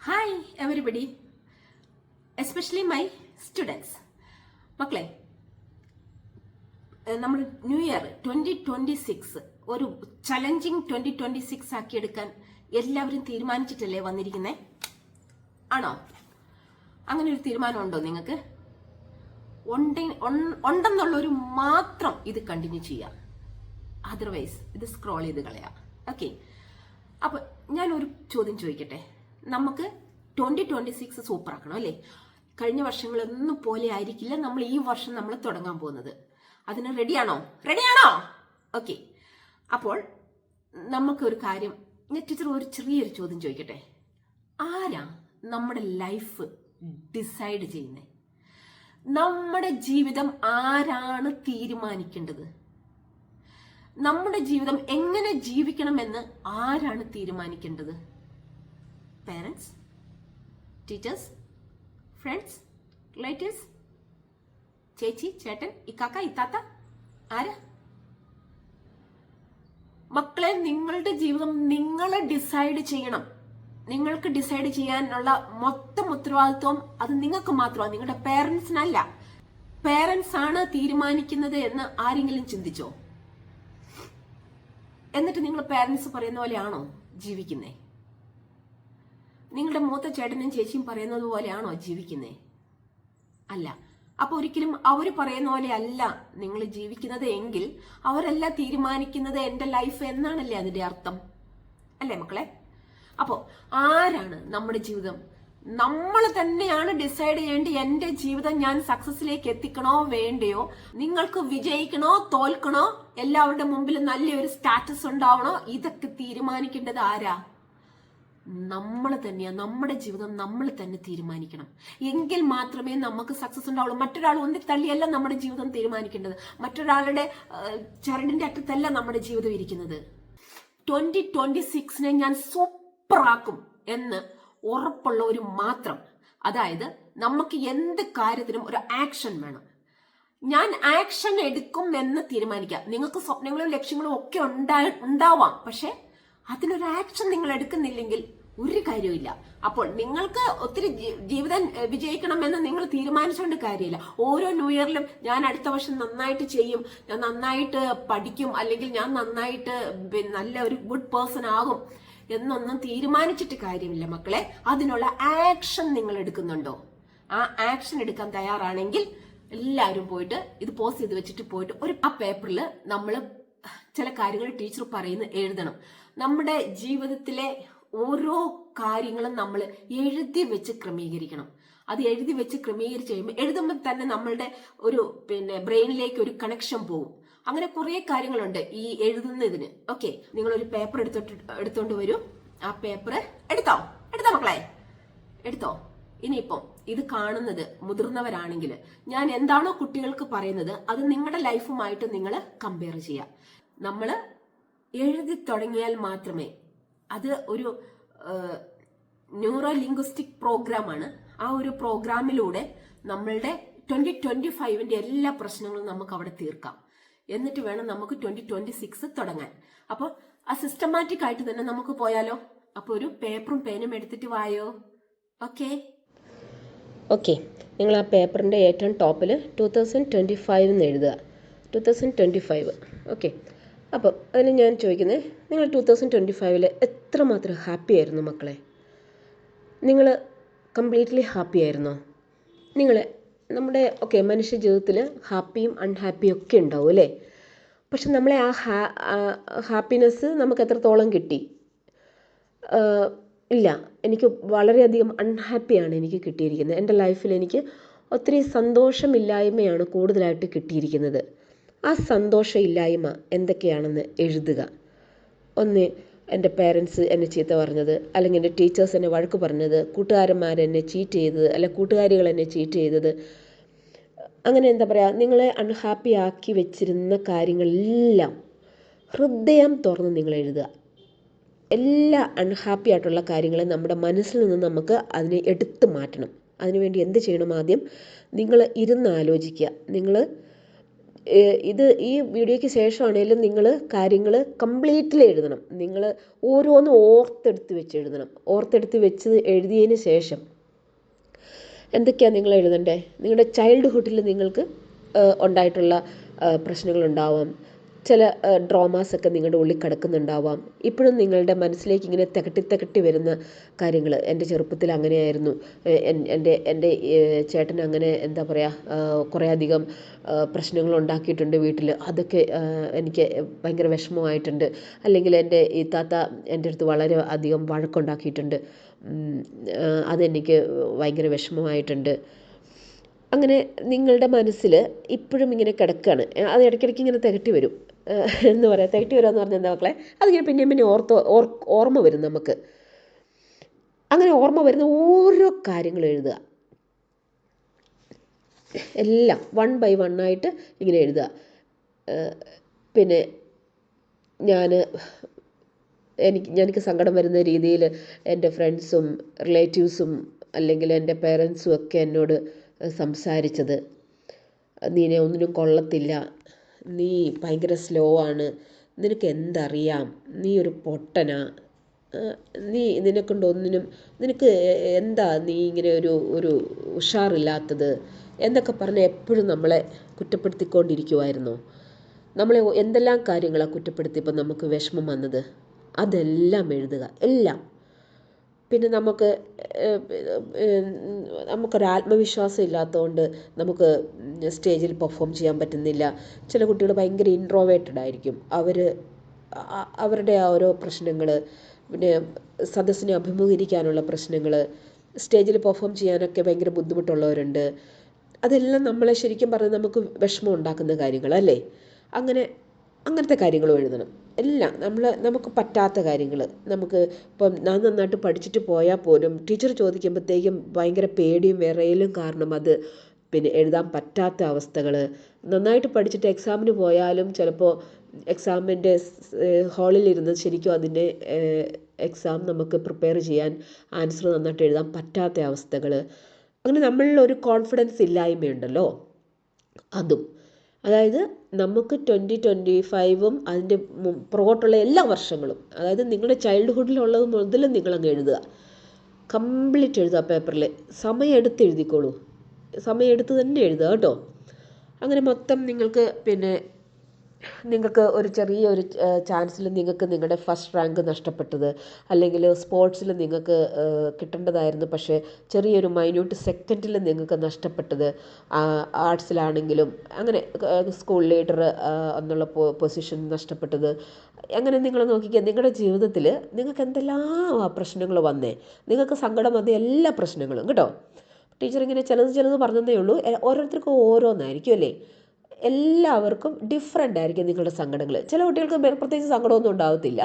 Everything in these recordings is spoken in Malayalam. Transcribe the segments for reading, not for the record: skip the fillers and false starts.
Hi everybody, especially my students. മക്കളെ, നമ്മൾ ന്യൂ ഇയർ 2026 ഒരു ചലഞ്ചിങ് 2026 ആക്കിയെടുക്കാൻ എല്ലാവരും തീരുമാനിച്ചിട്ടല്ലേ വന്നിരിക്കുന്നേ? ആണോ? അങ്ങനെ ഒരു തീരുമാനമുണ്ടോ നിങ്ങൾക്ക്? ഉണ്ടെന്നുള്ളൊരു മാത്രം ഇത് കണ്ടിന്യൂ ചെയ്യാം, അതർവൈസ് ഇത് സ്ക്രോൾ ചെയ്ത് കളയാം. ഓക്കെ, അപ്പൊ ഞാനൊരു ചോദ്യം ചോദിക്കട്ടെ. നമുക്ക് 2026 സൂപ്പർ ആക്കണം അല്ലേ? കഴിഞ്ഞ വർഷങ്ങളൊന്നും പോലെ ആയിരിക്കില്ല നമ്മൾ ഈ വർഷം നമ്മൾ തുടങ്ങാൻ പോകുന്നത്. അതിന് റെഡിയാണോ? ഓക്കെ, അപ്പോൾ നമുക്കൊരു കാര്യം, ഞാൻ ടീച്ചർ ഒരു ചെറിയൊരു ചോദ്യം ചോദിക്കട്ടെ. ആരാ നമ്മുടെ ലൈഫ് ഡിസൈഡ് ചെയ്യുന്നത്? നമ്മുടെ ജീവിതം ആരാണ് തീരുമാനിക്കേണ്ടത്? നമ്മുടെ ജീവിതം എങ്ങനെ ജീവിക്കണമെന്ന് ആരാണ് തീരുമാനിക്കേണ്ടത്? പേരൻസ്, ടീച്ചേഴ്സ്, ഫ്രണ്ട്സ്, റിലേറ്റീവ്സ്, ചേച്ചി, ചേട്ടൻ, ഇക്കാക്ക, ഇത്താത്ത, ആര്? മക്കളെ, നിങ്ങളുടെ ജീവിതം നിങ്ങൾ ഡിസൈഡ് ചെയ്യണം. നിങ്ങൾക്ക് ഡിസൈഡ് ചെയ്യാനുള്ള മൊത്തം ഉത്തരവാദിത്വം അത് നിങ്ങൾക്ക് മാത്രമാണ്, നിങ്ങളുടെ പേരൻസിനല്ല. പേരൻസ് ആണ് തീരുമാനിക്കുന്നത് എന്ന് ആരെങ്കിലും ചിന്തിച്ചോ? എന്നിട്ട് നിങ്ങൾ പേരൻസ് പറയുന്ന പോലെയാണോ ജീവിക്കുന്നേ? നിങ്ങളുടെ മൂത്ത ചേട്ടനും ചേച്ചിയും പറയുന്നത് പോലെയാണോ ജീവിക്കുന്നേ? അല്ല. അപ്പൊ ഒരിക്കലും അവര് പറയുന്ന പോലെ അല്ല നിങ്ങൾ ജീവിക്കുന്നത് എങ്കിൽ അവരല്ല തീരുമാനിക്കുന്നത് എന്റെ ലൈഫ് എന്നാണല്ലേ അതിന്റെ അർത്ഥം, അല്ലേ മക്കളെ? അപ്പോ ആരാണ് നമ്മുടെ ജീവിതം? നമ്മൾ തന്നെയാണ് ഡിസൈഡ് ചെയ്യേണ്ടത്. എന്റെ ജീവിതം ഞാൻ സക്സസിലേക്ക് എത്തിക്കണോ വേണ്ടയോ, നിങ്ങൾക്ക് വിജയിക്കണോ തോൽക്കണോ, എല്ലാവരുടെ മുമ്പിൽ നല്ലൊരു സ്റ്റാറ്റസ് ഉണ്ടാവണോ, ഇതൊക്കെ തീരുമാനിക്കേണ്ടത് ആരാ? നമ്മൾ തന്നെയാ. നമ്മുടെ ജീവിതം നമ്മൾ തന്നെ തീരുമാനിക്കണം. എങ്കിൽ മാത്രമേ നമുക്ക് സക്സസ് ഉണ്ടാവുള്ളൂ. മറ്റൊരാൾ ഒന്നി തള്ളിയല്ല നമ്മുടെ ജീവിതം തീരുമാനിക്കേണ്ടത്. മറ്റൊരാളുടെ ചരടിന്റെ അറ്റത്തല്ല നമ്മുടെ ജീവിതം ഇരിക്കുന്നത്. 2026 ഞാൻ സൂപ്പറാക്കും എന്ന് ഉറപ്പുള്ളവരും മാത്രം. അതായത് നമുക്ക് എന്ത് കാര്യത്തിനും ഒരു ആക്ഷൻ വേണം. ഞാൻ ആക്ഷൻ എടുക്കും എന്ന് തീരുമാനിക്കാം. നിങ്ങൾക്ക് സ്വപ്നങ്ങളും ലക്ഷ്യങ്ങളും ഒക്കെ ഉണ്ടാവാം, പക്ഷെ അതിനൊരു ആക്ഷൻ നിങ്ങൾ എടുക്കുന്നില്ലെങ്കിൽ ഒരു കാര്യമില്ല. അപ്പോൾ നിങ്ങൾക്ക് ഒത്തിരി ജീവിതം വിജയിക്കണമെന്ന് നിങ്ങൾ തീരുമാനിച്ചുകൊണ്ട് കാര്യമില്ല. ഓരോ ന്യൂ ഇയറിലും ഞാൻ അടുത്ത വർഷം നന്നായിട്ട് ചെയ്യും, ഞാൻ നന്നായിട്ട് പഠിക്കും, അല്ലെങ്കിൽ ഞാൻ നന്നായിട്ട് നല്ല ഒരു ഗുഡ് പേഴ്സൺ ആകും എന്നൊന്നും തീരുമാനിച്ചിട്ട് കാര്യമില്ല മക്കളെ. അതിനുള്ള ആക്ഷൻ നിങ്ങൾ എടുക്കുന്നുണ്ടോ? ആ ആക്ഷൻ എടുക്കാൻ തയ്യാറാണെങ്കിൽ എല്ലാവരും പോയിട്ട് ഇത് പോസ്റ്റ് ചെയ്ത് വെച്ചിട്ട് പോയിട്ട് ആ പേപ്പറിൽ നമ്മൾ ചില കാര്യങ്ങൾ ടീച്ചർ പറയുന്ന എഴുതണം. നമ്മുടെ ജീവിതത്തിലെ ഓരോ കാര്യങ്ങളും നമ്മൾ എഴുതി വെച്ച് ക്രമീകരിക്കണം. അത് എഴുതി വെച്ച് ക്രമീകരിച്ച് കഴിയുമ്പോൾ എഴുതുമ്പോൾ തന്നെ നമ്മളുടെ ഒരു ബ്രെയിനിലേക്ക് ഒരു കണക്ഷൻ പോകും. അങ്ങനെ കുറെ കാര്യങ്ങളുണ്ട് ഈ എഴുതുന്നതിന്. ഓക്കെ, നിങ്ങളൊരു പേപ്പർ എടുത്തോണ്ട് വരൂ. ആ പേപ്പർ എടുത്തോ മക്കളെ, എടുത്തോ. ഇനിയിപ്പം ഇത് കാണുന്നത് മുതിർന്നവരാണെങ്കിൽ ഞാൻ എന്താണോ കുട്ടികൾക്ക് പറയുന്നത് അത് നിങ്ങളുടെ ലൈഫുമായിട്ട് നിങ്ങൾ കമ്പയർ ചെയ്യുക. നമ്മൾ എഴുതി തുടങ്ങിയാൽ മാത്രമേ, അത് ഒരു ന്യൂറോ ലിംഗ്വിസ്റ്റിക് പ്രോഗ്രാമാണ്. ആ ഒരു പ്രോഗ്രാമിലൂടെ നമ്മളുടെ 2025 എല്ലാ പ്രശ്നങ്ങളും നമുക്ക് അവിടെ തീർക്കാം. എന്നിട്ട് വേണം നമുക്ക് 2026 തുടങ്ങാൻ. അപ്പോൾ ആ സിസ്റ്റമാറ്റിക് ആയിട്ട് തന്നെ നമുക്ക് പോയാലോ? അപ്പോൾ ഒരു പേപ്പറും പേനും എടുത്തിട്ട് വായോ. ഓക്കെ, നിങ്ങൾ ആ പേപ്പറിൻ്റെ ഏറ്റവും ടോപ്പിൽ 2025 എന്ന് എഴുതുക. 2025. ഓക്കെ, അപ്പം അതിന് ഞാൻ ചോദിക്കുന്നത്, നിങ്ങൾ 2025 എത്രമാത്രം ഹാപ്പി ആയിരുന്നു മക്കളെ? നിങ്ങൾ കംപ്ലീറ്റ്ലി ഹാപ്പി ആയിരുന്നോ? നമ്മുടെ മനുഷ്യ ജീവിതത്തിൽ ഹാപ്പിയും അൺഹാപ്പിയും ഒക്കെ ഉണ്ടാവും അല്ലേ? പക്ഷെ നമ്മളെ ആ ഹാപ്പിനെസ് നമുക്ക് എത്രത്തോളം കിട്ടി? ഇല്ല, എനിക്ക് വളരെയധികം അൺഹാപ്പിയാണ് എനിക്ക് കിട്ടിയിരിക്കുന്നത്. എൻ്റെ ലൈഫിൽ എനിക്ക് ഒത്തിരി സന്തോഷമില്ലായ്മയാണ് കൂടുതലായിട്ട് കിട്ടിയിരിക്കുന്നത്. ആ സന്തോഷമില്ലായ്മ എന്തൊക്കെയാണെന്ന് എഴുതുക. ഒന്ന്, എൻ്റെ പേരൻസ് എന്നെ ചീത്ത പറഞ്ഞത്, അല്ലെങ്കിൽ എൻ്റെ ടീച്ചേഴ്സ് എന്നെ വഴക്ക് പറഞ്ഞത്, കൂട്ടുകാരന്മാരെന്നെ ചീറ്റ് ചെയ്തത്, അല്ലെങ്കിൽ കൂട്ടുകാരികൾ എന്നെ ചീറ്റ് ചെയ്തത്, അങ്ങനെ എന്താ പറയുക, നിങ്ങളെ അൺഹാപ്പി ആക്കി വെച്ചിരുന്ന കാര്യങ്ങളെല്ലാം ഹൃദയം തുറന്ന് നിങ്ങൾ എഴുതുക. എല്ലാ അൺഹാപ്പി ആയിട്ടുള്ള കാര്യങ്ങളെ നമ്മുടെ മനസ്സിൽ നിന്ന് നമുക്ക് അതിനെ എടുത്തു മാറ്റണം. അതിനുവേണ്ടി എന്ത് ചെയ്യണം? ആദ്യം നിങ്ങൾ ഇരുന്ന് ആലോചിക്കുക. നിങ്ങൾ ഇത് ഈ വീഡിയോയ്ക്ക് ശേഷമാണെങ്കിലും നിങ്ങൾ കാര്യങ്ങൾ കംപ്ലീറ്റ്ലി എഴുതണം. നിങ്ങൾ ഓരോന്നും ഓർത്തെടുത്ത് വെച്ച് എഴുതണം. ഓർത്തെടുത്ത് വെച്ച് എഴുതിയതിന് ശേഷം എന്തൊക്കെയാണ് നിങ്ങൾ എഴുതണ്ടേ? നിങ്ങളുടെ ചൈൽഡ്ഹുഡിൽ നിങ്ങൾക്ക് ഉണ്ടായിട്ടുള്ള പ്രശ്നങ്ങളുണ്ടാവാം. ചില ഡ്രാമാസൊക്കെ നിങ്ങളുടെ ഉള്ളിൽ കിടക്കുന്നുണ്ടാവാം. ഇപ്പോഴും നിങ്ങളുടെ മനസ്സിലേക്ക് ഇങ്ങനെ തികട്ടി വരുന്ന കാര്യങ്ങൾ, എൻ്റെ ചെറുപ്പത്തിൽ അങ്ങനെയായിരുന്നു, എൻ്റെ ചേട്ടൻ അങ്ങനെ എന്താ പറയുക കുറേ അധികം പ്രശ്നങ്ങൾ ഉണ്ടാക്കിയിട്ടുണ്ട് വീട്ടിൽ, അതൊക്കെ എനിക്ക് ഭയങ്കര വിഷമമായിട്ടുണ്ട്. അല്ലെങ്കിൽ എൻ്റെ ഈ താത്ത എൻ്റെ അടുത്ത് വളരെ അധികം വഴക്കുണ്ടാക്കിയിട്ടുണ്ട്, അതെനിക്ക് ഭയങ്കര വിഷമമായിട്ടുണ്ട്. അങ്ങനെ നിങ്ങളുടെ മനസ്സിൽ ഇപ്പോഴും ഇങ്ങനെ കിടക്കുകയാണ്. അത് ഇടയ്ക്കിടയ്ക്ക് ഇങ്ങനെ തികട്ടി വരും. എന്ന് പറയാം, തികട്ടി വരിക എന്ന് പറഞ്ഞാൽ എന്താ മക്കളെ, അതിങ്ങനെ പിന്നെ ഓർമ്മ വരും നമുക്ക്. അങ്ങനെ ഓർമ്മ വരുന്ന ഓരോ കാര്യങ്ങളും എഴുതുക. എല്ലാം 1 by 1 ആയിട്ട് ഇങ്ങനെ എഴുതുക. പിന്നെ എനിക്ക് സങ്കടം വരുന്ന രീതിയിൽ എൻ്റെ ഫ്രണ്ട്സും റിലേറ്റീവ്സും അല്ലെങ്കിൽ എൻ്റെ പേരൻസും ഒക്കെ എന്നോട് സംസാരിച്ചത്, നീനെ ഒന്നിനും കൊള്ളത്തില്ല, നീ ഭയങ്കര സ്ലോ ആണ്, നിനക്ക് എന്തറിയാം, നീ ഒരു പൊട്ടനാ, നിന്നെക്കൊണ്ട് ഒന്നിനും, നിനക്ക് എന്താ നീ ഇങ്ങനെ ഒരു ഉഷാറില്ലാത്തത് എന്നൊക്കെ പറഞ്ഞ് എപ്പോഴും നമ്മളെ കുറ്റപ്പെടുത്തിക്കൊണ്ടിരിക്കുമായിരുന്നു. നമ്മളെ എന്തെല്ലാം കാര്യങ്ങളാണ് കുറ്റപ്പെടുത്തിയപ്പോൾ നമുക്ക് വിഷമം വന്നത്, അതെല്ലാം എഴുതുക, എല്ലാം. പിന്നെ നമുക്കൊരു ആത്മവിശ്വാസം ഇല്ലാത്തതുകൊണ്ട് നമുക്ക് സ്റ്റേജിൽ പെർഫോം ചെയ്യാൻ പറ്റുന്നില്ല. ചില കുട്ടികൾ ഭയങ്കര ഇൻട്രോവേർട്ടഡ് ആയിരിക്കും. അവരുടെ ആ ഓരോ പ്രശ്നങ്ങൾ, പിന്നെ സദസ്സിനെ അഭിമുഖീകരിക്കാനുള്ള പ്രശ്നങ്ങൾ, സ്റ്റേജിൽ പെർഫോം ചെയ്യാനൊക്കെ ഭയങ്കര ബുദ്ധിമുട്ടുള്ളവരുണ്ട്. അതെല്ലാം നമ്മളെ ശരിക്കും പറഞ്ഞാൽ നമുക്ക് വിഷമം ഉണ്ടാക്കുന്ന കാര്യങ്ങളല്ലേ. അങ്ങനത്തെ കാര്യങ്ങളും എഴുതണം. എല്ലാം നമുക്ക് പറ്റാത്ത കാര്യങ്ങൾ, നമുക്ക് ഇപ്പം ഞാൻ നന്നായിട്ട് പഠിച്ചിട്ട് പോയാൽ പോലും ടീച്ചർ ചോദിക്കുമ്പോഴത്തേക്കും ഭയങ്കര പേടിയും വിറയലും കാരണം അത് പിന്നെ എഴുതാൻ പറ്റാത്ത അവസ്ഥകൾ. നന്നായിട്ട് പഠിച്ചിട്ട് എക്സാമിന് പോയാലും ചിലപ്പോൾ എക്സാമിൻ്റെ ഹാളിലിരുന്ന് ശരിക്കും അതിൻ്റെ എക്സാം നമുക്ക് പ്രിപ്പയർ ചെയ്യാൻ ആൻസർ നന്നായിട്ട് എഴുതാൻ പറ്റാത്ത അവസ്ഥകൾ. അങ്ങനെ നമ്മളിലൊരു കോൺഫിഡൻസ് ഇല്ലായ്മയുണ്ടല്ലോ, അതും. അതായത് നമുക്ക് 2025 അതിൻ്റെ പുറകോട്ടുള്ള എല്ലാ വർഷങ്ങളും, അതായത് നിങ്ങളുടെ ചൈൽഡ്ഹുഡിലുള്ളത് മുതൽ നിങ്ങളങ്ങ് എഴുതുക, കംപ്ലീറ്റ് എഴുതുക പേപ്പറിൽ. സമയം എടുത്ത് എഴുതിക്കോളൂ, സമയം എടുത്ത് തന്നെ എഴുതുക കേട്ടോ. അങ്ങനെ മൊത്തം നിങ്ങൾക്ക് ഒരു ചെറിയൊരു ചാൻസിൽ നിങ്ങൾക്ക് നിങ്ങളുടെ ഫസ്റ്റ് റാങ്ക് നഷ്ടപ്പെട്ടത്, അല്ലെങ്കിൽ സ്പോർട്സിൽ നിങ്ങൾക്ക് കിട്ടേണ്ടതായിരുന്നു പക്ഷേ ചെറിയൊരു മൈന്യൂട്ട് സെക്കൻഡിൽ നിങ്ങൾക്ക് നഷ്ടപ്പെട്ടത്, ആർട്സിലാണെങ്കിലും അങ്ങനെ സ്കൂൾ ലീഡർ എന്നുള്ള പൊസിഷൻ നഷ്ടപ്പെട്ടത്. അങ്ങനെ നിങ്ങൾ നോക്കിക്കുക, നിങ്ങളുടെ ജീവിതത്തിൽ നിങ്ങൾക്ക് എന്തെല്ലാം പ്രശ്നങ്ങൾ വന്നേ, നിങ്ങൾക്ക് സങ്കടം വന്ന എല്ലാ പ്രശ്നങ്ങളും കേട്ടോ. ടീച്ചർ ഇങ്ങനെ ചിലത് പറഞ്ഞതേ ഉള്ളൂ, ഓരോരുത്തർക്കും ഓരോന്നായിരിക്കും അല്ലേ. എല്ലാവർക്കും ഡിഫറെൻ്റ് ആയിരിക്കും നിങ്ങളുടെ സങ്കടങ്ങൾ. ചില കുട്ടികൾക്ക് പ്രത്യേകിച്ച് സങ്കടമൊന്നും ഉണ്ടാകത്തില്ല,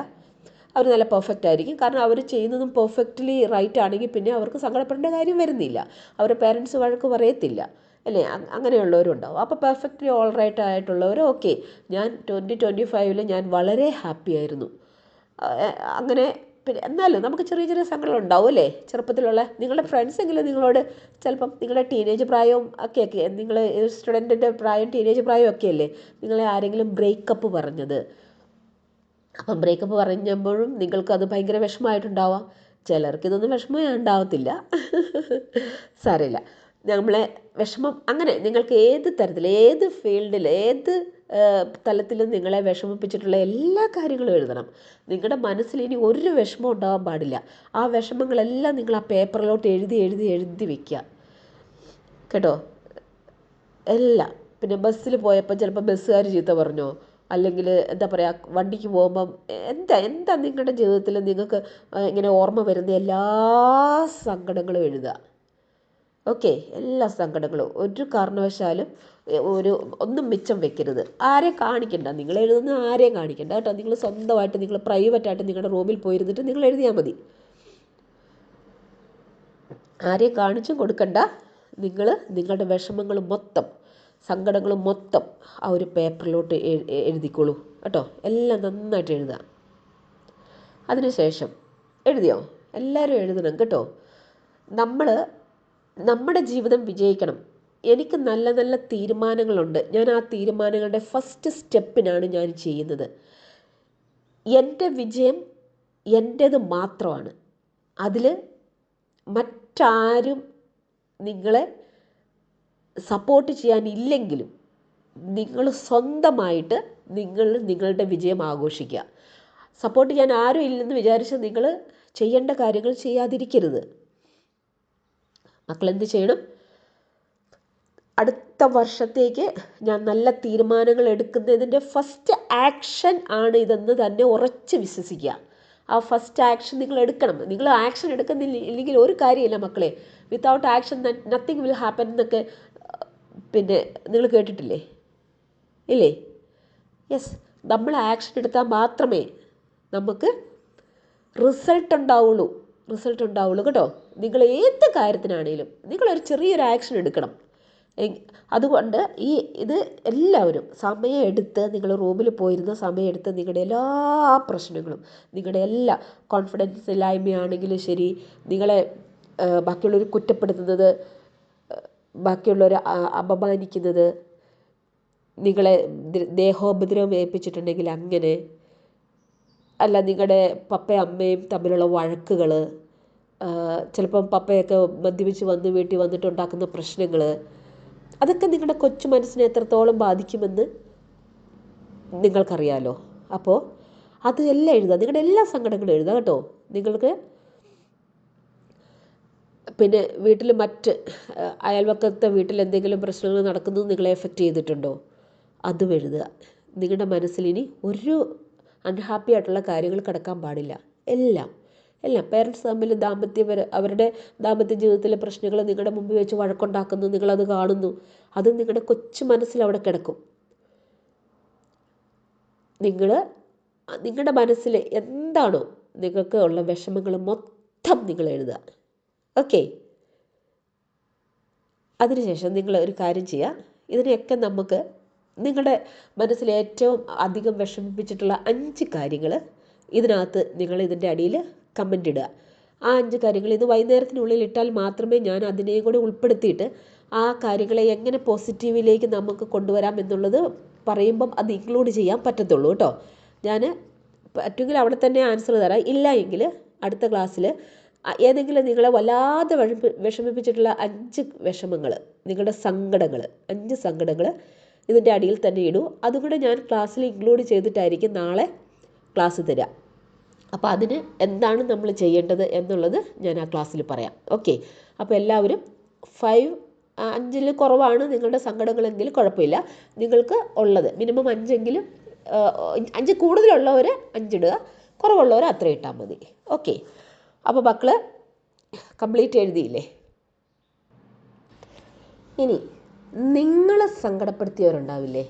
അവർ നല്ല പെർഫെക്റ്റ് ആയിരിക്കും. കാരണം അവർ ചെയ്യുന്നതും പെർഫെക്റ്റ്ലി റൈറ്റ് ആണെങ്കിൽ പിന്നെ അവർക്ക് സങ്കടപ്പെടേണ്ട കാര്യം വരുന്നില്ല, അവരുടെ പേരൻസ് വഴക്ക് പറയത്തില്ല അല്ലേ. അങ്ങനെയുള്ളവരും ഉണ്ടാവും. അപ്പോൾ പെർഫെക്റ്റ്ലി ഓൾ റൈറ്റ് ആയിട്ടുള്ളവർ ഓക്കെ. ഞാൻ 2025 ഞാൻ വളരെ ഹാപ്പി ആയിരുന്നു. അങ്ങനെ പിന്നെ എന്നാലും നമുക്ക് ചെറിയ ചെറിയ സങ്കടങ്ങൾ ഉണ്ടാവും അല്ലേ ചെറുപ്പത്തിലുള്ള. നിങ്ങളുടെ ഫ്രണ്ട്സ് എങ്കിലും നിങ്ങളോട് ചിലപ്പം നിങ്ങളുടെ ടീനേജ് പ്രായവും ഒക്കെ നിങ്ങൾ സ്റ്റുഡൻറ്റിൻ്റെ പ്രായം ടീനേജ് പ്രായം ഒക്കെ അല്ലേ നിങ്ങളെ ആരെങ്കിലും ബ്രേക്കപ്പ് പറഞ്ഞത്. അപ്പം ബ്രേക്കപ്പ് പറഞ്ഞപ്പോഴും നിങ്ങൾക്കത് ഭയങ്കര വിഷമമായിട്ടുണ്ടാവാം. ചിലർക്ക് ഇതൊന്നും വിഷമമേ ഉണ്ടാവത്തില്ല, സാരമില്ല. നമ്മളെ വിഷമം അങ്ങനെ നിങ്ങൾക്ക് ഏത് തരത്തിൽ, ഏത് ഫീൽഡിൽ, ഏത് തലത്തിലും നിങ്ങളെ വിഷമിപ്പിച്ചിട്ടുള്ള എല്ലാ കാര്യങ്ങളും എഴുതണം. നിങ്ങളുടെ മനസ്സിൽ ഇനി ഒരു വിഷമം ഉണ്ടാകാൻ പാടില്ല. ആ വിഷമങ്ങളെല്ലാം നിങ്ങൾ ആ പേപ്പറിലോട്ട് എഴുതി വെക്കുക കേട്ടോ, എല്ലാം. പിന്നെ ബസ്സിൽ പോയപ്പോൾ ചിലപ്പോൾ ബസ്സുകാർ ചീത്ത പറഞ്ഞോ, അല്ലെങ്കിൽ എന്താ പറയുക വണ്ടിക്ക് പോകുമ്പം എന്താ നിങ്ങളുടെ ജീവിതത്തിൽ നിങ്ങൾക്ക് ഇങ്ങനെ ഓർമ്മ വരുന്ന എല്ലാ സങ്കടങ്ങളും എഴുതുക. ഓക്കെ, എല്ലാ സങ്കടങ്ങളും ഒരു കാരണവശാലും ഒന്നും മിച്ചം വെക്കരുത്. ആരെയും കാണിക്കണ്ട, നിങ്ങൾ എഴുതുന്ന ആരെയും കാണിക്കണ്ട കേട്ടോ. നിങ്ങൾ സ്വന്തമായിട്ട് നിങ്ങൾ പ്രൈവറ്റായിട്ട് നിങ്ങളുടെ റൂമിൽ പോയിരുന്നിട്ട് നിങ്ങൾ എഴുതിയാൽ മതി. ആരെയും കാണിച്ചും കൊടുക്കണ്ട. നിങ്ങളുടെ വിഷമങ്ങൾ മൊത്തം, സങ്കടങ്ങൾ മൊത്തം ആ ഒരു പേപ്പറിലോട്ട് എഴുതിക്കോളൂ കേട്ടോ. എല്ലാം നന്നായിട്ട് എഴുതുക. അതിനുശേഷം എഴുതിയോ? എല്ലാവരും എഴുതണം കേട്ടോ. നമ്മുടെ ജീവിതം വിജയിക്കണം എനിക്ക് നല്ല നല്ല തീരുമാനങ്ങളുണ്ട്. ഞാൻ ആ തീരുമാനങ്ങളുടെ ഫസ്റ്റ് സ്റ്റെപ്പിനാണ് ഞാൻ ചെയ്യുന്നത്. എൻ്റെ വിജയം എൻ്റേത് മാത്രമാണ്. അതിൽ മറ്റാരും നിങ്ങളെ സപ്പോർട്ട് ചെയ്യാനില്ലെങ്കിലും നിങ്ങൾ സ്വന്തമായിട്ട് നിങ്ങളുടെ വിജയം ആഘോഷിക്കുക. സപ്പോർട്ട് ചെയ്യാൻ ആരും ഇല്ലെന്ന് വിചാരിച്ച് നിങ്ങൾ ചെയ്യേണ്ട കാര്യങ്ങൾ ചെയ്യാതിരിക്കരുത്. മക്കളെന്ത് ചെയ്യണം? അടുത്ത വർഷത്തേക്ക് ഞാൻ നല്ല തീരുമാനങ്ങൾ എടുക്കുന്നതിൻ്റെ ഫസ്റ്റ് ആക്ഷൻ ആണ് ഇതെന്ന് തന്നെ ഉറച്ച് വിശ്വസിക്കുക. ആ ഫസ്റ്റ് ആക്ഷൻ നിങ്ങൾ എടുക്കണം. നിങ്ങൾ ആക്ഷൻ എടുക്കുന്നില്ലെങ്കിൽ ഒരു കാര്യമില്ല മക്കളെ. Without action nothing will happen എന്നൊക്കെ പിന്നെ നിങ്ങൾ കേട്ടിട്ടില്ലേ? ഇല്ലേ? യെസ്, നമ്മൾ ആക്ഷൻ എടുത്താൽ മാത്രമേ നമുക്ക് റിസൾട്ട് ഉണ്ടാവുള്ളൂ കേട്ടോ. നിങ്ങൾ ഏത് കാര്യത്തിനാണേലും നിങ്ങളൊരു ചെറിയൊരു ആക്ഷൻ എടുക്കണം. അതുകൊണ്ട് ഇത് എല്ലാവരും സമയമെടുത്ത്, നിങ്ങൾ റൂമിൽ പോയിരുന്ന സമയമെടുത്ത് നിങ്ങളുടെ എല്ലാ പ്രശ്നങ്ങളും, നിങ്ങളുടെ എല്ലാ കോൺഫിഡൻസ് ഇല്ലായ്മയാണെങ്കിലും ശരി, നിങ്ങളെ ബാക്കിയുള്ളവർ കുറ്റപ്പെടുത്തുന്നത്, ബാക്കിയുള്ളവർ അപമാനിക്കുന്നത്, നിങ്ങളെ ദേഹോപദ്രവം ഏൽപ്പിച്ചിട്ടുണ്ടെങ്കിൽ അങ്ങനെ, അല്ല നിങ്ങളുടെ പപ്പയും അമ്മയും തമ്മിലുള്ള വഴക്കുകൾ, ചിലപ്പം പപ്പയൊക്കെ മദ്യപിച്ച് വീട്ടിൽ വന്നിട്ടുണ്ടാക്കുന്ന പ്രശ്നങ്ങൾ, അതൊക്കെ നിങ്ങളുടെ കൊച്ചു മനസ്സിനെ എത്രത്തോളം ബാധിക്കുമെന്ന് നിങ്ങൾക്കറിയാലോ. അപ്പോൾ അത് എല്ലാം എഴുതുക. നിങ്ങളുടെ എല്ലാ സങ്കടങ്ങളും എഴുതുക കേട്ടോ. നിങ്ങൾക്ക് പിന്നെ വീട്ടിൽ മറ്റ് അയൽവക്കത്തെ വീട്ടിൽ എന്തെങ്കിലും പ്രശ്നങ്ങൾ നടക്കുന്നത് നിങ്ങളെ എഫക്റ്റ് ചെയ്തിട്ടുണ്ടോ? അതും എഴുതുക. നിങ്ങളുടെ മനസ്സിൽ ഇനി ഒരു അൺഹാപ്പി ആയിട്ടുള്ള കാര്യങ്ങൾ കിടക്കാൻ പാടില്ല. എല്ലാം പേരൻസ് തമ്മിൽ അവരുടെ ദാമ്പത്യ ജീവിതത്തിലെ പ്രശ്നങ്ങൾ നിങ്ങളുടെ മുമ്പിൽ വെച്ച് വഴക്കുണ്ടാക്കുന്നു, നിങ്ങളത് കാണുന്നു. അത് നിങ്ങളുടെ കൊച്ചു മനസ്സിൽ അവിടെ കിടക്കും. നിങ്ങളുടെ മനസ്സിൽ എന്താണോ നിങ്ങൾക്ക് ഉള്ള വിഷമങ്ങൾ മൊത്തം നിങ്ങൾ എഴുതുക. ഓക്കെ? അതിനുശേഷം നിങ്ങൾ ഒരു കാര്യം ചെയ്യുക. ഇതിനെയൊക്കെ നമുക്ക് നിങ്ങളുടെ മനസ്സിൽ ഏറ്റവും അധികം വിഷമിപ്പിച്ചിട്ടുള്ള 5 കാര്യങ്ങൾ ഇതിനകത്ത് നിങ്ങൾ ഇതിൻ്റെ അടിയിൽ കമൻ്റ് ഇടുക. ആ 5 കാര്യങ്ങൾ ഇത് വൈകുന്നേരത്തിനുള്ളിൽ ഇട്ടാൽ മാത്രമേ ഞാൻ അതിനെയും കൂടി ഉൾപ്പെടുത്തിയിട്ട് ആ കാര്യങ്ങളെ എങ്ങനെ പോസിറ്റീവിലേക്ക് നമുക്ക് കൊണ്ടുവരാം എന്നുള്ളത് പറയുമ്പം അത് ഇൻക്ലൂഡ് ചെയ്യാൻ പറ്റത്തുള്ളൂ കേട്ടോ. ഞാൻ പറ്റുമെങ്കിൽ അവിടെ തന്നെ ആൻസർ തരാം. ഇല്ല എങ്കിൽ അടുത്ത ക്ലാസ്സിൽ ഏതെങ്കിലും നിങ്ങളെ വല്ലാതെ വിഷമിപ്പിച്ചിട്ടുള്ള 5 വിഷമങ്ങൾ, നിങ്ങളുടെ സങ്കടങ്ങൾ, 5 സങ്കടങ്ങൾ ഇതിൻ്റെ അടിയിൽ തന്നെ ഇടൂ. അതുകൂടെ ഞാൻ ക്ലാസ്സിൽ ഇൻക്ലൂഡ് ചെയ്തിട്ടായിരിക്കും നാളെ ക്ലാസ് തരിക. അപ്പോൾ അതിന് എന്താണ് നമ്മൾ ചെയ്യേണ്ടത് എന്നുള്ളത് ഞാൻ ആ ക്ലാസ്സിൽ പറയാം. ഓക്കെ? അപ്പോൾ എല്ലാവരും 5 കുറവാണ് നിങ്ങളുടെ സങ്കടങ്ങളെങ്കിൽ കുഴപ്പമില്ല. നിങ്ങൾക്ക് ഉള്ളത് മിനിമം 5 5 കൂടുതലുള്ളവർ 5 ഇടുക, കുറവുള്ളവർ അത്ര ഇട്ടാൽ മതി. ഓക്കെ? അപ്പോൾ മക്കൾ കംപ്ലീറ്റ് എഴുതിയില്ലേ? ഇനി നിങ്ങൾ സങ്കടപ്പെടുത്തിയവരുണ്ടാവില്ലേ?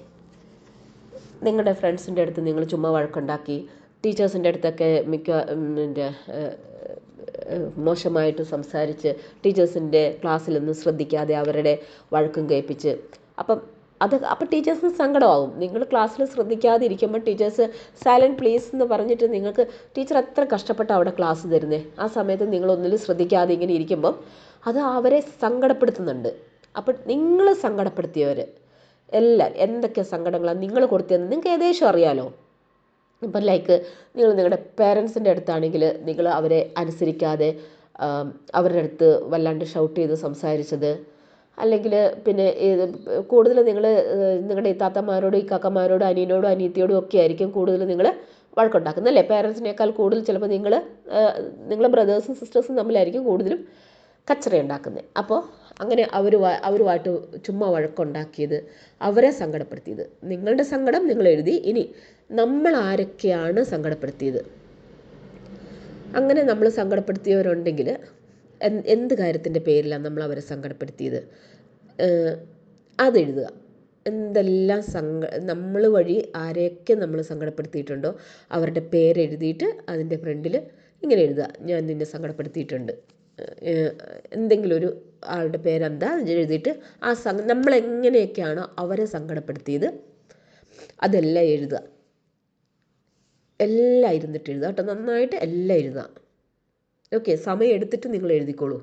നിങ്ങളുടെ ഫ്രണ്ട്സിൻ്റെ അടുത്ത് നിങ്ങൾ ചുമ്മാ വഴക്കുണ്ടാക്കി, ടീച്ചേഴ്സിൻ്റെ അടുത്തൊക്കെ മോശമായിട്ട് സംസാരിച്ച്, ടീച്ചേഴ്സിൻ്റെ ക്ലാസ്സിലൊന്നും ശ്രദ്ധിക്കാതെ അവരുടെ വഴക്കും കേൾപ്പിച്ച്, അപ്പോൾ ടീച്ചേഴ്സിന് സങ്കടമാവും. നിങ്ങൾ ക്ലാസ്സിൽ ശ്രദ്ധിക്കാതെ ഇരിക്കുമ്പോൾ ടീച്ചേഴ്സ് സൈലൻറ്റ് പ്ലീസ് എന്ന് പറഞ്ഞിട്ട് നിങ്ങൾക്ക് ടീച്ചർ എത്ര കഷ്ടപ്പെട്ട് അവിടെ ക്ലാസ് തരുന്നത്, ആ സമയത്ത് നിങ്ങളൊന്നിലും ശ്രദ്ധിക്കാതെ ഇങ്ങനെ ഇരിക്കുമ്പം അത് അവരെ സങ്കടപ്പെടുത്തുന്നുണ്ട്. അപ്പോൾ നിങ്ങൾ സങ്കടപ്പെടുത്തിയവർ എന്തൊക്കെ സങ്കടങ്ങളാണ് നിങ്ങൾ കൊടുത്തതെന്ന് നിങ്ങൾക്ക് ഏകദേശം അറിയാലോ. ഇപ്പം ലൈക്ക് നിങ്ങളുടെ പേരൻസിൻ്റെ അടുത്താണെങ്കിൽ നിങ്ങൾ അവരെ അനുസരിക്കാതെ അവരുടെ അടുത്ത് വല്ലാണ്ട് ഷൗട്ട് ചെയ്ത് സംസാരിച്ചത്, അല്ലെങ്കിൽ പിന്നെ കൂടുതൽ നിങ്ങളുടെ താത്തമാരോടും ഇക്കാക്കമാരോടും അനിയനോടും അനിയത്തിയോടും ഒക്കെ ആയിരിക്കും കൂടുതൽ നിങ്ങൾ വഴക്കുണ്ടാക്കുന്നത് അല്ലേ? പേരൻസിനേക്കാൾ കൂടുതൽ ചിലപ്പോൾ നിങ്ങളെ ബ്രദേഴ്സും സിസ്റ്റേഴ്സും തമ്മിലായിരിക്കും കൂടുതലും കച്ചറ ഉണ്ടാക്കുന്നത്. അപ്പോൾ അങ്ങനെ അവരുമായിട്ട് ചുമ്മാ വഴക്കുണ്ടാക്കിയത്, അവരെ സങ്കടപ്പെടുത്തിയത്, നിങ്ങളുടെ സങ്കടം നിങ്ങൾ എഴുതി. ഇനി നമ്മൾ ആരൊക്കെയാണ് സങ്കടപ്പെടുത്തിയത്, അങ്ങനെ നമ്മൾ സങ്കടപ്പെടുത്തിയവരുണ്ടെങ്കിൽ എന്ത് കാര്യത്തിൻ്റെ പേരിലാണ് നമ്മൾ അവരെ സങ്കടപ്പെടുത്തിയത് അതെഴുതുക. എന്തെല്ലാം നമ്മൾ വഴി ആരെയൊക്കെ നമ്മൾ സങ്കടപ്പെടുത്തിയിട്ടുണ്ടോ അവരുടെ പേരെഴുതിയിട്ട് അതിൻ്റെ ഫ്രണ്ടിൽ ഇങ്ങനെ എഴുതുക, ഞാൻ നിന്നെ സങ്കടപ്പെടുത്തിയിട്ടുണ്ട്, എന്തെങ്കിലും ഒരു ആളുടെ പേരെന്താ എഴുതിയിട്ട് നമ്മളെങ്ങനെയൊക്കെയാണോ അവരെ സങ്കടപ്പെടുത്തിയത് അതെല്ലാം എഴുതുക. എല്ലാം ഇരുന്നിട്ട് എഴുതുക കേട്ടോ, നന്നായിട്ട് എല്ലാം എഴുതുക. ഓക്കെ? സമയം എടുത്തിട്ട് നിങ്ങൾ എഴുതിക്കോളൂ.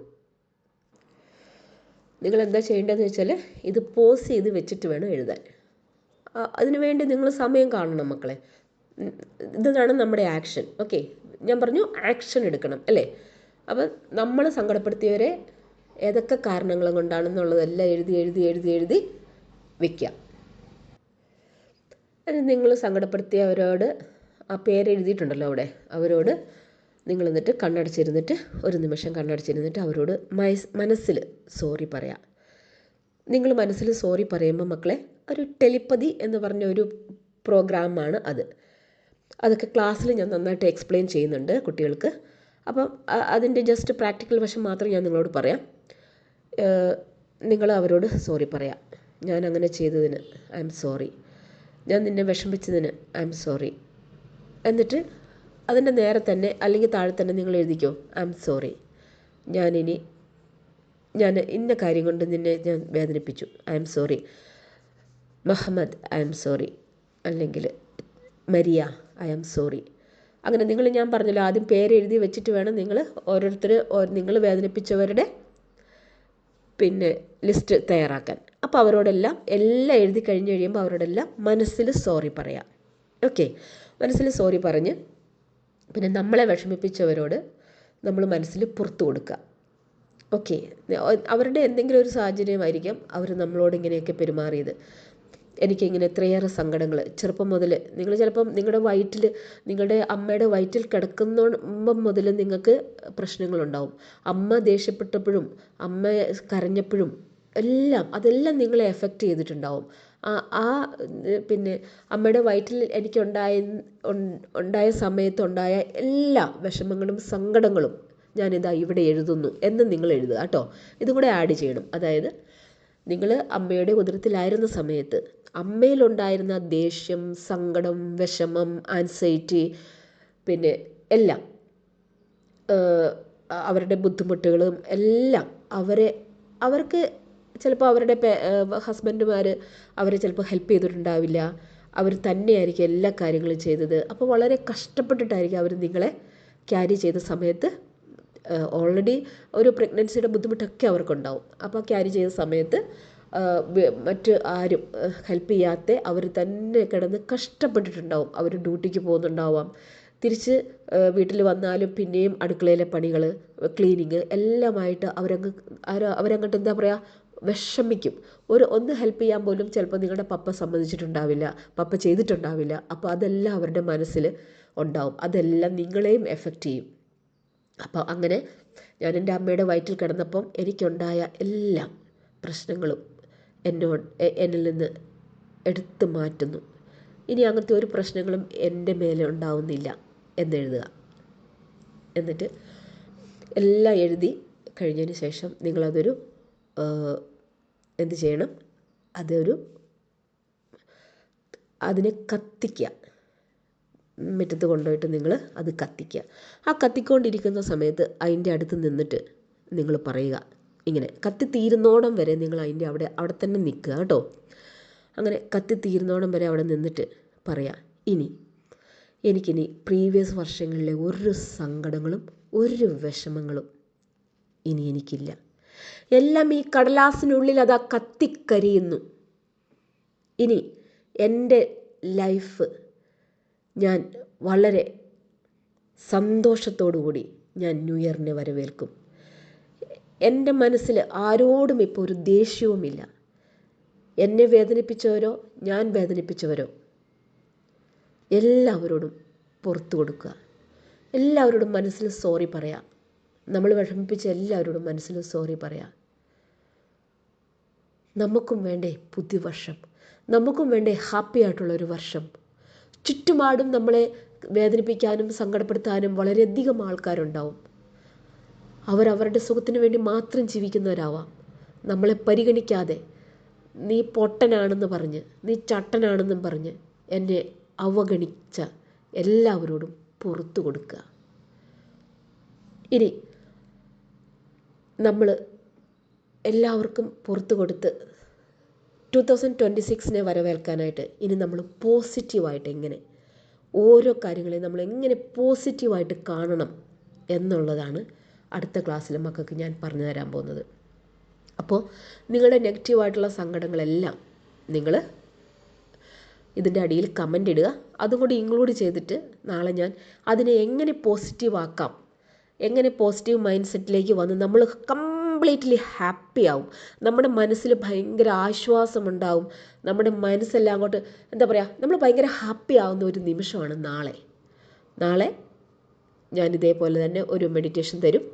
നിങ്ങൾ എന്താ ചെയ്യേണ്ടതെന്ന് വെച്ചാൽ ഇത് പോസ് ചെയ്ത് വെച്ചിട്ട് വേണം എഴുതാൻ. അതിനു വേണ്ടി നിങ്ങൾ സമയം കാണണം മക്കളെ. ഇതാണ് നമ്മുടെ ആക്ഷൻ. ഓക്കെ, ഞാൻ പറഞ്ഞു ആക്ഷൻ എടുക്കണം അല്ലേ. അപ്പം നമ്മൾ സങ്കടപ്പെടുത്തിയവരെ ഏതൊക്കെ കാരണങ്ങൾ കൊണ്ടാണെന്നുള്ളതെല്ലാം എഴുതി എഴുതി എഴുതി എഴുതി വയ്ക്കുക. അത് നിങ്ങൾ സങ്കടപ്പെടുത്തിയവരോട് ആ പേരെഴുതിയിട്ടുണ്ടല്ലോ അവിടെ, അവരോട് നിങ്ങൾ എന്നിട്ട് കണ്ണടച്ചിരുന്നിട്ട് ഒരു നിമിഷം കണ്ണടച്ചിരുന്നിട്ട് അവരോട് മനസ്സിൽ സോറി പറയാം. നിങ്ങൾ മനസ്സിൽ സോറി പറയുമ്പോൾ മക്കളെ, ഒരു ടെലിപ്പതി എന്ന് പറഞ്ഞ ഒരു പ്രോഗ്രാമാണ് അത്. അതൊക്കെ ക്ലാസ്സിൽ ഞാൻ നന്നായിട്ട് എക്സ്പ്ലെയിൻ ചെയ്യുന്നുണ്ട് കുട്ടികൾക്ക്. അപ്പം അതിൻ്റെ ജസ്റ്റ് പ്രാക്ടിക്കൽ വശം മാത്രം ഞാൻ നിങ്ങളോട് പറയാം. നിങ്ങൾ അവരോട് സോറി പറയാം. ഞാൻ അങ്ങനെ ചെയ്തതിന് ഐ എം സോറി, ഞാൻ നിന്നെ വിഷമിച്ചതിന് ഐ എം സോറി. എന്നിട്ട് അതിൻ്റെ നേരെ തന്നെ അല്ലെങ്കിൽ താഴെ തന്നെ നിങ്ങൾ എഴുതിക്കോ, ഐ എം സോറി, ഞാൻ ഇന്ന കാര്യം കൊണ്ട് നിന്നെ ഞാൻ വേദനിപ്പിച്ചു, I am sorry. Muhammad, I am sorry. അല്ലെങ്കിൽ മരിയ, ഐ എം സോറി. അങ്ങനെ ഞാൻ പറഞ്ഞല്ലോ, ആദ്യം പേരെഴുതി വെച്ചിട്ട് വേണം നിങ്ങൾ ഓരോരുത്തർ നിങ്ങൾ വേദനിപ്പിച്ചവരുടെ ലിസ്റ്റ് തയ്യാറാക്കാൻ. അപ്പോൾ അവരോടെല്ലാം എല്ലാം എഴുതി കഴിഞ്ഞ് കഴിയുമ്പോൾ അവരോടെല്ലാം മനസ്സിൽ സോറി പറയാം. ഓക്കെ, മനസ്സിൽ സോറി പറഞ്ഞ് പിന്നെ നമ്മളെ വിഷമിപ്പിച്ചവരോട് നമ്മൾ മനസ്സിൽ പുറത്തു കൊടുക്കുക. ഓക്കെ, അവരുടെ എന്തെങ്കിലും ഒരു സാഹചര്യമായിരിക്കാം അവർ നമ്മളോട് ഇങ്ങനെയൊക്കെ പെരുമാറിയത്. എനിക്കിങ്ങനെ എത്രയേറെ സങ്കടങ്ങൾ ചെറുപ്പം മുതൽ, നിങ്ങൾ ചിലപ്പം നിങ്ങളുടെ അമ്മയുടെ വയറ്റിൽ കിടക്കുമ്പം മുതൽ നിങ്ങൾക്ക് പ്രശ്നങ്ങളുണ്ടാവും. അമ്മ ദേഷ്യപ്പെട്ടപ്പോഴും അമ്മ കരഞ്ഞപ്പോഴും അതെല്ലാം നിങ്ങളെ എഫക്റ്റ് ചെയ്തിട്ടുണ്ടാവും. അമ്മയുടെ വയറ്റിൽ ഉണ്ടായ സമയത്തുണ്ടായ എല്ലാ വിഷമങ്ങളും സങ്കടങ്ങളും ഞാനിതാ ഇവിടെ എഴുതുന്നു എന്ന് നിങ്ങൾ എഴുതുക കേട്ടോ. ഇതും കൂടെ ആഡ് ചെയ്യണം. അതായത് നിങ്ങൾ അമ്മയുടെ ഉദരത്തിലായിരുന്ന സമയത്ത് അമ്മയിലുണ്ടായിരുന്ന ദേഷ്യം, സങ്കടം, വിഷമം, ആൻസൈറ്റി, എല്ലാം അവരുടെ ബുദ്ധിമുട്ടുകളും എല്ലാം അവർക്ക് ചിലപ്പോൾ അവരുടെ ഹസ്ബൻഡുമാർ അവരെ ചിലപ്പോൾ ഹെൽപ്പ് ചെയ്തിട്ടുണ്ടാവില്ല. അവർ തന്നെയായിരിക്കും എല്ലാ കാര്യങ്ങളും ചെയ്തത്. അപ്പോൾ വളരെ കഷ്ടപ്പെട്ടിട്ടായിരിക്കും അവർ നിങ്ങളെ ക്യാരി ചെയ്ത സമയത്ത്. ഓൾറെഡി ഒരു പ്രഗ്നൻസിയുടെ ബുദ്ധിമുട്ടൊക്കെ അവർക്കുണ്ടാവും. അപ്പോൾ ക്യാരി ചെയ്ത സമയത്ത് മറ്റ് ആരും ഹെൽപ്പ് ചെയ്യാത്ത അവർ തന്നെ കിടന്ന് കഷ്ടപ്പെട്ടിട്ടുണ്ടാവും. അവർ ഡ്യൂട്ടിക്ക് പോകുന്നുണ്ടാവാം, തിരിച്ച് വീട്ടിൽ വന്നാലും പിന്നെയും അടുക്കളയിലെ പണികൾ, ക്ലീനിങ് എല്ലാമായിട്ട് അവരങ്ങോട്ട് എന്താ പറയുക, വിഷമിക്കും. ഒന്ന് ഹെൽപ്പ് ചെയ്യാൻ പോലും ചിലപ്പോൾ നിങ്ങളുടെ പപ്പ സമ്മതിച്ചിട്ടുണ്ടാവില്ല, പപ്പ ചെയ്തിട്ടുണ്ടാവില്ല. അപ്പോൾ അതെല്ലാം അവരുടെ മനസ്സിൽ ഉണ്ടാവും. അതെല്ലാം നിങ്ങളെയും എഫക്റ്റ് ചെയ്യും. അപ്പോൾ അങ്ങനെ ഞാൻ എൻ്റെ അമ്മയുടെ വയറ്റിൽ കിടന്നപ്പം എനിക്കുണ്ടായ എല്ലാ പ്രശ്നങ്ങളും എന്നിൽ നിന്ന് എടുത്തു മാറ്റുന്നു. ഇനി അങ്ങനത്തെ ഒരു പ്രശ്നങ്ങളും എൻ്റെ മേലെ ഉണ്ടാവുന്നില്ല എന്നെഴുതുക. എന്നിട്ട് എല്ലാം എഴുതി കഴിഞ്ഞതിന് ശേഷം നിങ്ങളതൊരു എന്ത് ചെയ്യണം, അതിനെ കത്തിക്കുക. മുറ്റത്ത് കൊണ്ടുപോയിട്ട് നിങ്ങൾ അത് കത്തിക്കുക. ആ കത്തിക്കൊണ്ടിരിക്കുന്ന സമയത്ത് അതിൻ്റെ അടുത്ത് നിന്നിട്ട് നിങ്ങൾ പറയുക, ഇങ്ങനെ കത്തി തീരുന്നോടം വരെ നിങ്ങൾ അതിൻ്റെ അവിടെ തന്നെ നിൽക്കുക കേട്ടോ. അങ്ങനെ കത്തി തീരുന്നോടം വരെ അവിടെ നിന്നിട്ട് പറയാം, എനിക്കിനി പ്രീവിയസ് വർഷങ്ങളിലെ ഒരു സങ്കടങ്ങളും ഒരു വിഷമങ്ങളും ഇനി എനിക്കില്ല. എല്ലാം ഈ കടലാസിനുള്ളിൽ അതാ കത്തിക്കരിയുന്നു. ഇനി എൻ്റെ ലൈഫ് ഞാൻ വളരെ സന്തോഷത്തോടു കൂടി ഞാൻ ന്യൂ ഇയറിനെ വരവേൽക്കും. എൻ്റെ മനസ്സിൽ ആരോടും ഇപ്പോൾ ഒരു ദേഷ്യവുമില്ല. എന്നെ വേദനിപ്പിച്ചവരോ ഞാൻ വേദനിപ്പിച്ചവരോ എല്ലാവരോടും പുറത്തു കൊടുക്കുക. എല്ലാവരോടും മനസ്സിൽ സോറി പറയാം. നമ്മൾ വിഷമിപ്പിച്ച എല്ലാവരോടും മനസ്സിൽ സോറി പറയാം. നമുക്കും വേണ്ടേ പുതിയ വർഷം, നമുക്കും വേണ്ടേ ഹാപ്പി ആയിട്ടുള്ളൊരു വർഷം. ചുറ്റുപാടും നമ്മളെ വേദനിപ്പിക്കാനും സങ്കടപ്പെടുത്താനും വളരെയധികം ആൾക്കാരുണ്ടാവും. അവരവരുടെ സുഖത്തിന് വേണ്ടി മാത്രം ജീവിക്കുന്നവരാവാം. നമ്മളെ പരിഗണിക്കാതെ നീ പൊട്ടനാണെന്ന് പറഞ്ഞ്, നീ ചട്ടനാണെന്നും പറഞ്ഞ് എന്നെ അവഗണിച്ച എല്ലാവരോടും പുറത്തു കൊടുക്കുക. ഇനി നമ്മൾ എല്ലാവർക്കും പുറത്തു കൊടുത്ത് 2026 വരവേൽക്കാനായിട്ട് ഇനി നമ്മൾ പോസിറ്റീവായിട്ട് എങ്ങനെ ഓരോ കാര്യങ്ങളെയും നമ്മൾ എങ്ങനെ പോസിറ്റീവായിട്ട് കാണണം എന്നുള്ളതാണ് അടുത്ത ക്ലാസ്സിൽ മക്കൾക്ക് ഞാൻ പറഞ്ഞു തരാൻ പോകുന്നത്. അപ്പോൾ നിങ്ങളുടെ നെഗറ്റീവായിട്ടുള്ള സങ്കടങ്ങളെല്ലാം നിങ്ങൾ ഇതിൻ്റെ അടിയിൽ കമൻ്റ് ഇടുക. അതും കൂടി ഇൻക്ലൂഡ് ചെയ്തിട്ട് നാളെ ഞാൻ അതിനെ എങ്ങനെ പോസിറ്റീവ് ആക്കാം, എങ്ങനെ പോസിറ്റീവ് മൈൻഡ് സെറ്റിലേക്ക് വന്ന് നമ്മൾ കംപ്ലീറ്റ്ലി ഹാപ്പി ആവും, നമ്മുടെ മനസ്സിൽ ഭയങ്കര ആശ്വാസമുണ്ടാവും, നമ്മുടെ മനസ്സെല്ലാം അങ്ങോട്ട് എന്താ പറയുക, നമ്മൾ ഭയങ്കര ഹാപ്പി ആവുന്ന ഒരു നിമിഷമാണ് നാളെ ഞാൻ ഇതേപോലെ തന്നെ ഒരു മെഡിറ്റേഷൻ തരും,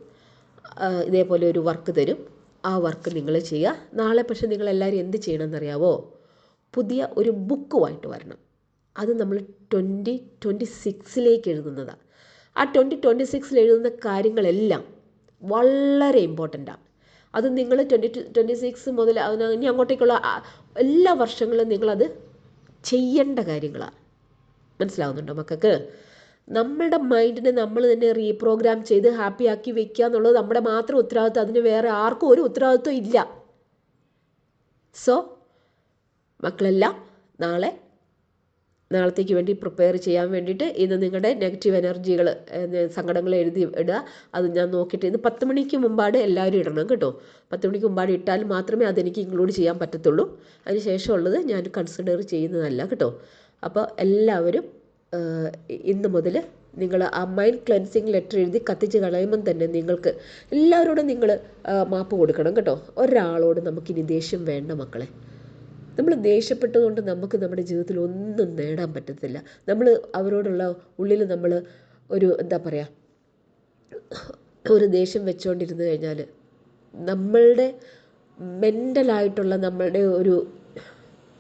ഇതേപോലെ ഒരു വർക്ക് തരും. ആ വർക്ക് നിങ്ങൾ ചെയ്യുക. നാളെ പക്ഷേ നിങ്ങളെല്ലാവരും എന്ത് ചെയ്യണമെന്നറിയാവോ? പുതിയ ഒരു ബുക്കുമായിട്ട് വരണം. അത് നമ്മൾ 2026 എഴുതുന്നതാണ്. ആ 2026 എഴുതുന്ന കാര്യങ്ങളെല്ലാം വളരെ ഇമ്പോർട്ടൻ്റാണ്. അത് നിങ്ങൾ 2026 മുതൽ ഇനി അങ്ങോട്ടേക്കുള്ള എല്ലാ വർഷങ്ങളിലും നിങ്ങളത് ചെയ്യേണ്ട കാര്യങ്ങളാണ്. മനസ്സിലാവുന്നുണ്ടോ മക്കൾക്ക്? നമ്മളുടെ മൈൻഡിനെ നമ്മൾ തന്നെ റീപ്രോഗ്രാം ചെയ്ത് ഹാപ്പി ആക്കി വെക്കുക എന്നുള്ളത് നമ്മുടെ മാത്രം ഉത്തരവാദിത്വം. അതിന് വേറെ ആർക്കും ഒരു ഉത്തരവാദിത്വം ഇല്ല. സോ മക്കളെല്ലാം നാളത്തേക്ക് വേണ്ടി പ്രിപ്പയർ ചെയ്യാൻ വേണ്ടിയിട്ട് ഇന്ന് നിങ്ങളുടെ നെഗറ്റീവ് എനർജികൾ, സങ്കടങ്ങൾ എഴുതി ഇടുക. അത് ഞാൻ നോക്കിയിട്ട് ഇന്ന് 10 മണിക്ക് മുമ്പാട് എല്ലാവരും ഇടണം കേട്ടോ. 10 മണിക്ക് മുമ്പാട് ഇട്ടാൽ മാത്രമേ അതെനിക്ക് ഇൻക്ലൂഡ് ചെയ്യാൻ പറ്റത്തുള്ളൂ. അതിന് ശേഷമുള്ളത് ഞാൻ കൺസിഡർ ചെയ്യുന്നതല്ല കേട്ടോ. അപ്പോൾ എല്ലാവരും ഇന്ന് മുതൽ നിങ്ങൾ ആ മൈൻഡ് ക്ലെൻസിങ് ലെറ്റർ എഴുതി കത്തിച്ച് കളയുമ്പം തന്നെ നിങ്ങൾക്ക് എല്ലാവരോടും നിങ്ങൾ മാപ്പ് കൊടുക്കണം കേട്ടോ. ഒരാളോട് നമുക്കിനി ദേഷ്യം വേണ്ട മക്കളെ. നമ്മൾ ദേഷ്യപ്പെട്ടതുകൊണ്ട് നമുക്ക് നമ്മുടെ ജീവിതത്തിൽ ഒന്നും നേടാൻ പറ്റത്തില്ല. നമ്മൾ അവരോടുള്ള ഉള്ളിൽ നമ്മൾ ഒരു എന്താ പറയുക, ഒരു ദേഷ്യം വെച്ചുകൊണ്ടിരുന്നു കഴിഞ്ഞാൽ നമ്മളുടെ മെൻ്റലായിട്ടുള്ള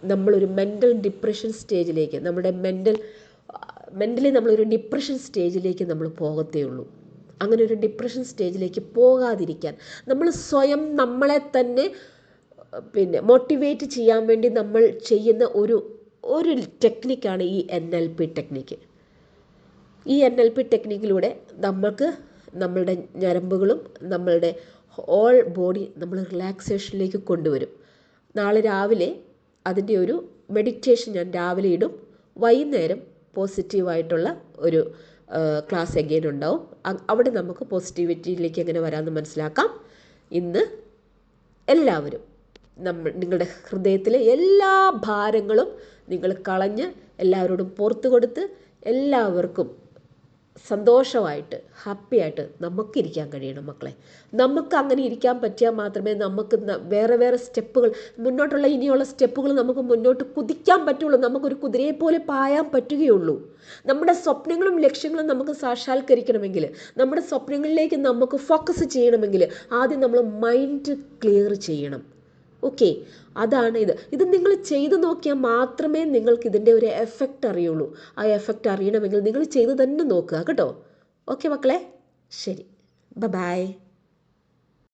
നമ്മളൊരു മെൻ്റൽ ഡിപ്രഷൻ സ്റ്റേജിലേക്ക്, നമ്മുടെ മെൻ്റലി നമ്മളൊരു ഡിപ്രഷൻ സ്റ്റേജിലേക്ക് നമ്മൾ പോകത്തേ ഉള്ളൂ. അങ്ങനെ ഒരു ഡിപ്രഷൻ സ്റ്റേജിലേക്ക് പോകാതിരിക്കാൻ നമ്മൾ സ്വയം നമ്മളെ തന്നെ മോട്ടിവേറ്റ് ചെയ്യാൻ വേണ്ടി നമ്മൾ ചെയ്യുന്ന ഒരു ടെക്നിക്കാണ് ഈ NLP ടെക്നിക്ക്. ഈ NLP ടെക്നിക്കിലൂടെ നമുക്ക് നമ്മളുടെ ഞരമ്പുകളും നമ്മളുടെ ഹോൾ ബോഡി നമ്മൾ റിലാക്സേഷനിലേക്ക് കൊണ്ടുവരും. നാളെ രാവിലെ അതിൻ്റെ ഒരു മെഡിറ്റേഷൻ ഞാൻ രാവിലെ ഇടും. വൈകുന്നേരം പോസിറ്റീവായിട്ടുള്ള ഒരു ക്ലാസ് എഗെയിൻ ഉണ്ടാവും. അവിടെ നമുക്ക് പോസിറ്റിവിറ്റിയിലേക്ക് എങ്ങനെ വരാമെന്ന് മനസ്സിലാക്കാം. ഇന്ന് എല്ലാവരും നിങ്ങളുടെ ഹൃദയത്തിലെ എല്ലാ ഭാരങ്ങളും നിങ്ങൾ കളഞ്ഞ് എല്ലാവരോടും പുറത്തു കൊടുത്ത് എല്ലാവർക്കും സന്തോഷമായിട്ട് ഹാപ്പിയായിട്ട് നമുക്കിരിക്കാൻ കഴിയണം മക്കളെ. നമുക്ക് അങ്ങനെ ഇരിക്കാൻ പറ്റിയാൽ മാത്രമേ നമുക്ക് വേറെ സ്റ്റെപ്പുകൾ, ഇനിയുള്ള സ്റ്റെപ്പുകൾ നമുക്ക് മുന്നോട്ട് കുതിക്കാൻ പറ്റുള്ളൂ. നമുക്കൊരു കുതിരയെ പോലെ പായാൻ പറ്റുകയുള്ളൂ. നമ്മുടെ സ്വപ്നങ്ങളും ലക്ഷ്യങ്ങളും നമുക്ക് സാക്ഷാത്കരിക്കണമെങ്കിൽ, നമ്മുടെ സ്വപ്നങ്ങളിലേക്ക് നമുക്ക് ഫോക്കസ് ചെയ്യണമെങ്കിൽ ആദ്യം നമ്മൾ മൈൻഡ് ക്ലിയർ ചെയ്യണം. ഓക്കെ, അതാണ് ഇത് നിങ്ങൾ ചെയ്തു നോക്കിയാൽ മാത്രമേ നിങ്ങൾക്ക് ഇതിൻ്റെ ഒരു എഫക്റ്റ് അറിയുള്ളൂ. ആ എഫക്റ്റ് അറിയണമെങ്കിൽ നിങ്ങൾ ചെയ്ത് തന്നെ നോക്കുക കേട്ടോ. ഓക്കെ മക്കളെ, ശരി, ബൈ.